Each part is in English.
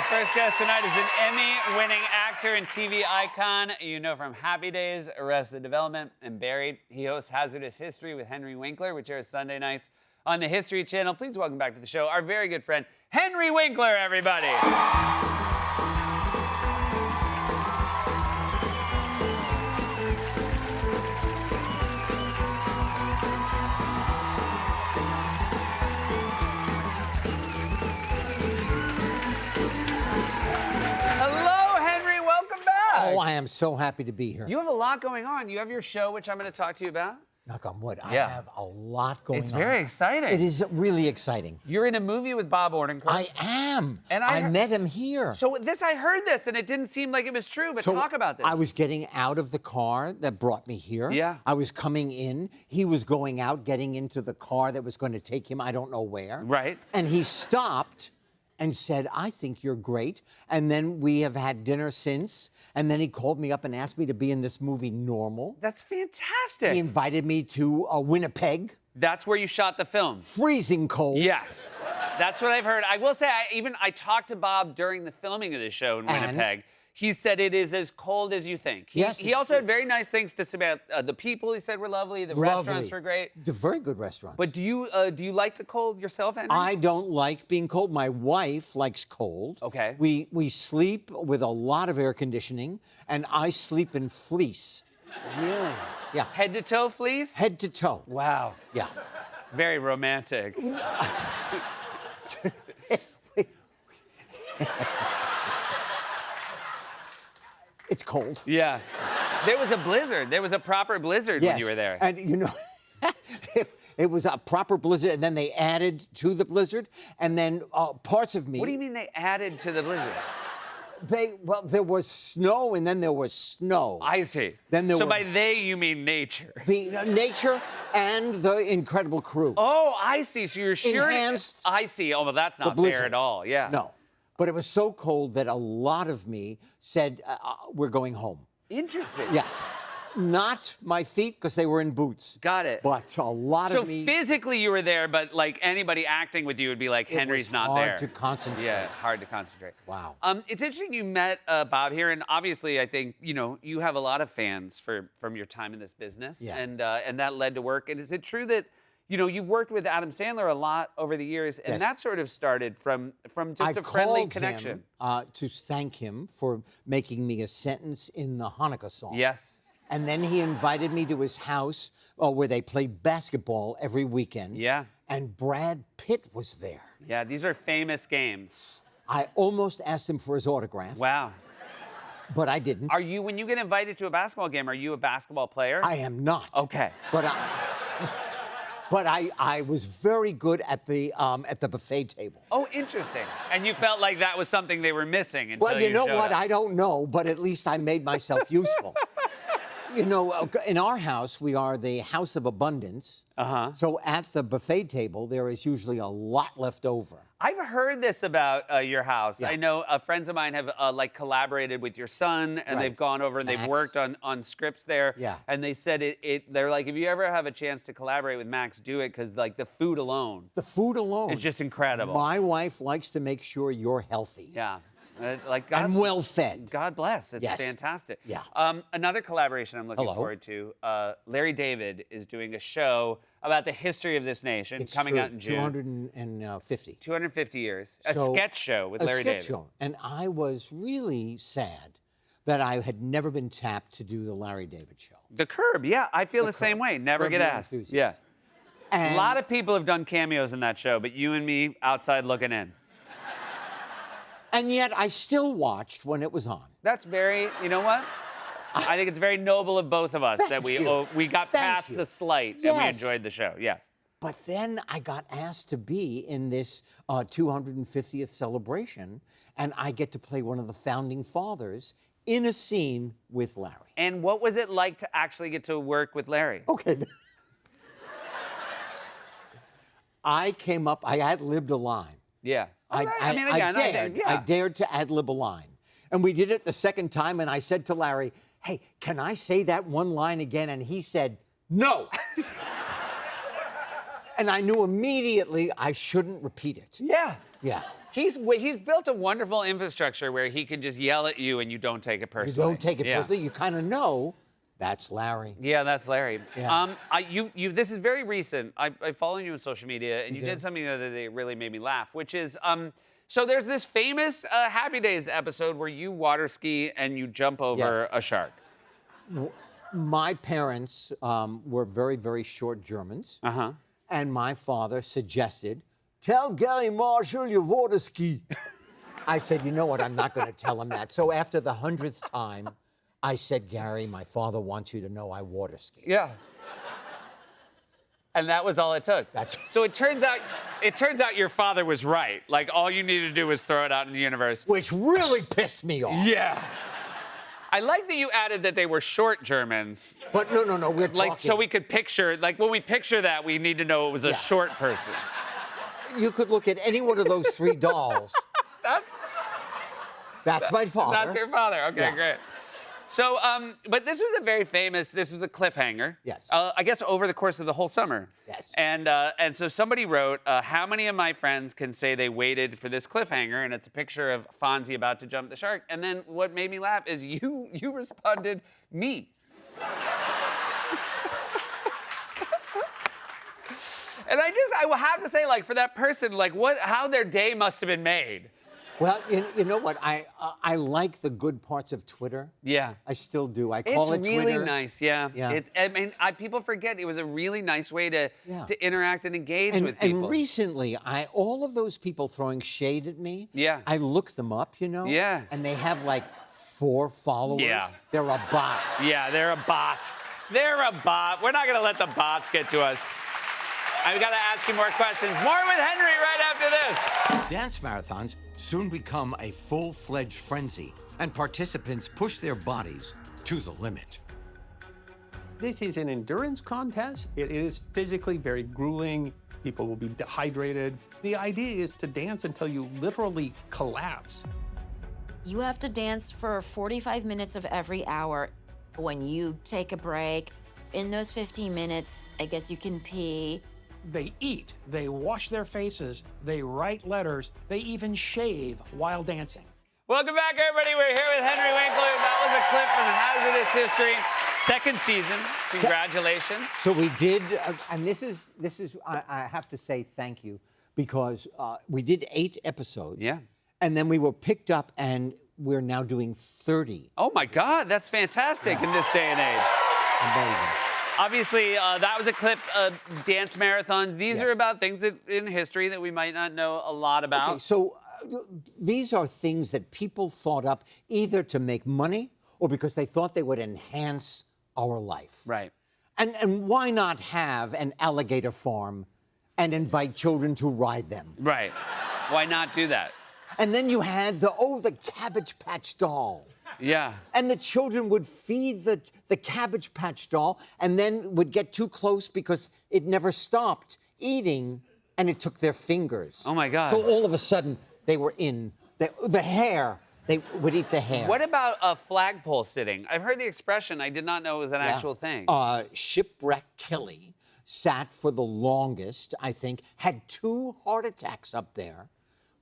Our first guest tonight is an Emmy-winning actor and TV icon you know from Happy Days, Arrested Development, and Buried. He hosts Hazardous History with Henry Winkler, which airs Sunday nights on the History Channel. Please welcome back to the show our very good friend, Henry Winkler, everybody. Oh, I am so happy to be here. You have a lot going on. You have your show, which I'm going to talk to you about. Knock on wood. Yeah. I have a lot going on. It's very exciting. It is really exciting. You're in a movie with Bob Odenkirk. I am. And I met him here. So I heard this, and it didn't seem like it was true, but talk about this. I was getting out of the car that brought me here. Yeah. I was coming in. He was going out, getting into the car that was going to take him I don't know where. Right. And he stopped and said, I think you're great. And then we have had dinner since. And then he called me up and asked me to be in this movie, Normal. That's fantastic. He invited me to Winnipeg. That's where you shot the film. Freezing cold. Yes. That's what I've heard. I will say, I talked to Bob during the filming of the show in Winnipeg. He said it is as cold as you think. He also had very nice things to say about the people. He said were lovely. The restaurants were great. They're very good restaurants. But do you like the cold yourself, Henry? I don't like being cold. My wife likes cold. Okay. We sleep with a lot of air conditioning, and I sleep in fleece. Really? Yeah. Head to toe fleece? Head to toe. Wow. Yeah. Very romantic. It's cold. Yeah. There was a blizzard. There was a proper blizzard when you were there. And you know, it was a proper blizzard, and then they added to the blizzard, and then parts of me. What do you mean they added to the blizzard? There was snow, and then there was snow. I see. Then there by they, you mean nature. The nature and the incredible crew. Oh, I see. So you're sure. Enhanced. I see. Oh, well, that's not fair at all. Yeah. No. But it was so cold that a lot of me said, we're going home. Interesting. Yes. Not my feet, because they were in boots. Got it. But a lot of me. So physically you were there, but like anybody acting with you would be like, Henry's not there. Hard to concentrate. Yeah, hard to concentrate. Wow. It's interesting you met Bob here, and obviously I think, you have a lot of fans from your time in this business. Yeah. And that led to work. And is it true that, you've worked with Adam Sandler a lot over the years, and that sort of started from just a friendly connection? To thank him for making me a sentence in the Hanukkah song. Yes. And then he invited me to his house where they played basketball every weekend. Yeah. And Brad Pitt was there. Yeah, these are famous games. I almost asked him for his autograph. Wow. But I didn't. When you get invited to a basketball game, are you a basketball player? I am not. Okay. But I was very good at the buffet table. Oh, interesting. And you felt like that was something they were missing until Well, you know what? up. I don't know, but at least I made myself useful. In our house, we are the house of abundance. Uh-huh. So at the buffet table, there is usually a lot left over. I've heard this about your house. Yeah. I know friends of mine have collaborated with your son, and they've gone over and they've worked on scripts there. Yeah. And they said they're like, if you ever have a chance to collaborate with Max, do it, because like the food alone. The food alone. It's just incredible. My wife likes to make sure you're healthy. Yeah. And well fed. God bless. It's Yes. fantastic. Yeah. Another collaboration I'm looking forward to. Larry David is doing a show about the history of this nation It's coming true. out in June. 250. 250 years. A So, sketch show with Larry David. A sketch show. And I was really sad that I had never been tapped to do the Larry David show. The Curb, yeah. I feel the same way. Never Curb get Your asked. Enthusiasm. Yeah. And A lot of people have done cameos in that show, but you and me outside looking in. And yet I still watched when it was on. That's very, you know what? I think it's very noble of both of us that we got past the slight and we enjoyed the show. Yes. But then I got asked to be in this 250th celebration, and I get to play one of the founding fathers in a scene with Larry. And what was it like to actually get to work with Larry? Okay. I came up, I ad-libbed a line. Yeah. I dared to ad-lib a line. And we did it the second time, and I said to Larry, hey, can I say that one line again? And he said, no. And I knew immediately I shouldn't repeat it. Yeah. Yeah. He's built a wonderful infrastructure where he can just yell at you and you don't take it You personally. don't take it Yeah. personally. You kind of know that's Larry. Yeah, that's Larry. Yeah. This is very recent. I follow you on social media, and you did something the other day that really made me laugh, which is, so there's this famous Happy Days episode where you water ski and you jump over a shark. My parents were very, very short Germans. Uh-huh. And my father suggested, tell Gary Marshall you water ski. I said, you know what, I'm not going to tell him that. So after the 100th time, I said, Gary, my father wants you to know I water ski. Yeah. And that was all it took. So it turns out your father was right. Like, all you needed to do was throw it out in the universe. Which really pissed me off. Yeah. I like that you added that they were short Germans. But no, we're talking. Like, so we could picture, like, when we picture that, we need to know it was a short person. You could look at any one of those 3 dolls. That's my father. That's your father. Okay, Yeah. great. So, but this was a cliffhanger. Yes. I guess over the course of the whole summer. Yes. And so somebody wrote, how many of my friends can say they waited for this cliffhanger? And it's a picture of Fonzie about to jump the shark. And then what made me laugh is you responded, me. And I will have to say, like, for that person, like, how their day must have been made. Well, you know what? I like the good parts of Twitter. Yeah. I still do. I call it It's really Twitter. nice, yeah. Yeah. People forget it was a really nice way to interact and engage And, with people. and recently, all of those people throwing shade at me, Yeah. I looked them up, you know? Yeah. And they have like 4 followers. Yeah. They're a bot. Yeah, they're a bot. They're a bot. We're not going to let the bots get to us. I've got to ask you more questions. More with Henry right after this. Dance marathons soon become a full-fledged frenzy, and participants push their bodies to the limit. This is an endurance contest. It is physically very grueling. People will be dehydrated. The idea is to dance until you literally collapse. You have to dance for 45 minutes of every hour. When you take a break, in those 15 minutes, I guess you can pee. They eat, they wash their faces, they write letters, they even shave while dancing. Welcome back, everybody. We're here with Henry Winkler. That was a clip from Hazardous History. Second season. Congratulations. So we did, and this is I have to say thank you, because we did 8 episodes. Yeah. And then we were picked up, and we're now doing 30. Oh, my God. That's fantastic in this day and age. Amazing. Obviously, that was a clip of dance marathons. These Yes. are about things in history that we might not know a lot about. Okay, so these are things that people thought up either to make money or because they thought they would enhance our life. Right. And why not have an alligator farm and invite children to ride them? Right. Why not do that? And then you had the Cabbage Patch doll. Yeah. And the children would feed the Cabbage Patch doll and then would get too close because it never stopped eating and it took their fingers. Oh, my God. So all of a sudden, they were in the hair. They would eat the hair. What about a flagpole sitting? I've heard the expression. I did not know it was an actual thing. Shipwreck Kelly sat for the longest, I think, had 2 heart attacks up there,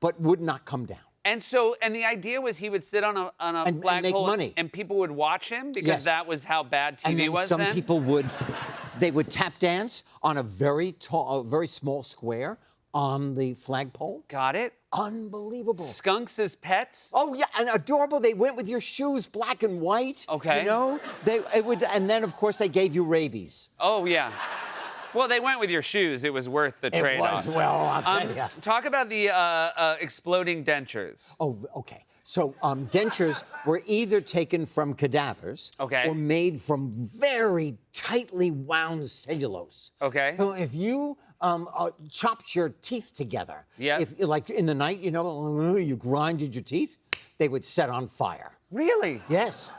but would not come down. And the idea was he would sit on a And flagpole make money. and people would watch him because Yes. that was how bad TV And then was some then? people would tap dance on a very small square on the flagpole. Got it? Unbelievable. Skunks as pets? Oh yeah, and adorable. They went with your shoes, black and white. Okay. You know, and then of course they gave you rabies. Oh, yeah. Well, they went with your shoes. It was worth the It trade-off. was, well, I'll tell you. Talk about the exploding dentures. Oh, okay. So dentures were either taken from cadavers Okay. or made from very tightly wound cellulose. Okay. So if you chopped your teeth together, Yeah. if like in the night, you know, you grinded your teeth, they would set on fire. Really? Yes.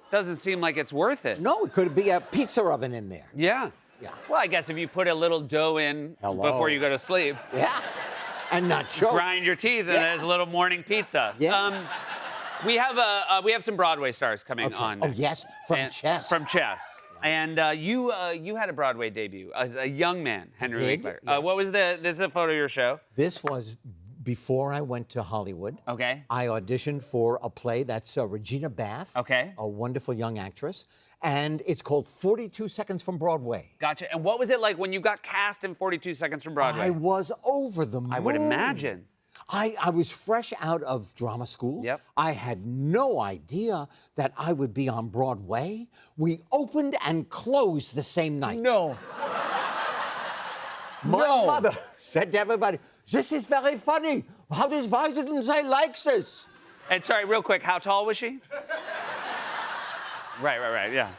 Doesn't seem like it's worth it. No, it could be a pizza oven in there. Yeah. Yeah. Well, I guess if you put a little dough in Hello. before you go to sleep, Yeah. And not choke. grind your teeth, and Yeah. there's a little morning pizza. Yeah. We have some Broadway stars coming on. Oh, next. yes, from And- Chess. From Chess. And you had a Broadway debut as a young man, Henry did, Winkler. yes. What was this is a photo of your show. This was before I went to Hollywood, Okay. I auditioned for a play that's Regina Bath, Okay. a wonderful young actress, and it's called 42 Seconds from Broadway. Gotcha. And what was it like when you got cast in 42 Seconds from Broadway? I was over the moon. I would imagine. I was fresh out of drama school. Yep. I had no idea that I would be on Broadway. We opened and closed the same night. No. My mother said to everybody, "This is very funny. Why didn't they like this?" And sorry, real quick, how tall was she? Right, yeah.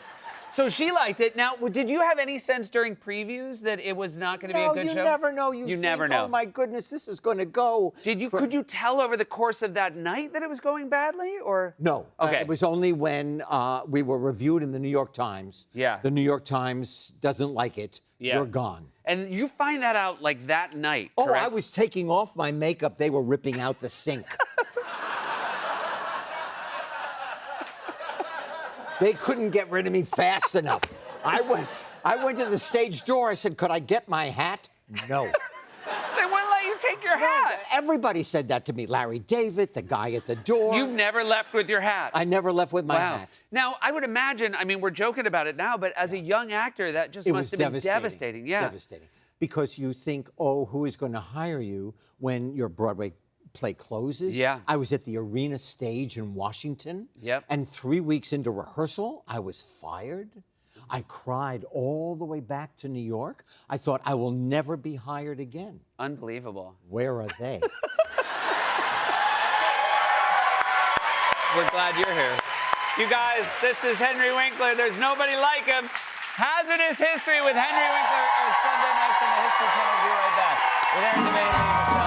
So she liked it. Now, did you have any sense during previews that it was not going to be a good show? You never know. You think, never know. oh my goodness, this is going to go. Could you tell over the course of that night that it was going badly, or? No. Okay. It was only when we were reviewed in the New York Times. Yeah. The New York Times doesn't like it. Yeah. You're gone. And you find that out like that night, Oh, correct? I was taking off my makeup. They were ripping out the sink. They couldn't get rid of me fast enough. I went to the stage door. I said, "Could I get my hat?" No. They wouldn't let you take your hat. Everybody said that to me. Larry David, the guy at the door. You've never left with your hat. I never left with my hat. Now, I would imagine, I mean, we're joking about it now, but as a young actor, that just It must was have been devastating. Yeah. Devastating. Because you think, oh, who is going to hire you when your Broadway play closes? Yeah. I was at the Arena stage in Washington. Yep. And 3 weeks into rehearsal, I was fired. I cried all the way back to New York. I thought I will never be hired again. Unbelievable. Where are they? We're glad you're here. You guys, this is Henry Winkler. There's nobody like him. Hazardous History with Henry Winkler is Sunday nights on the History Channel. We'll be right back with Aaron DeVay.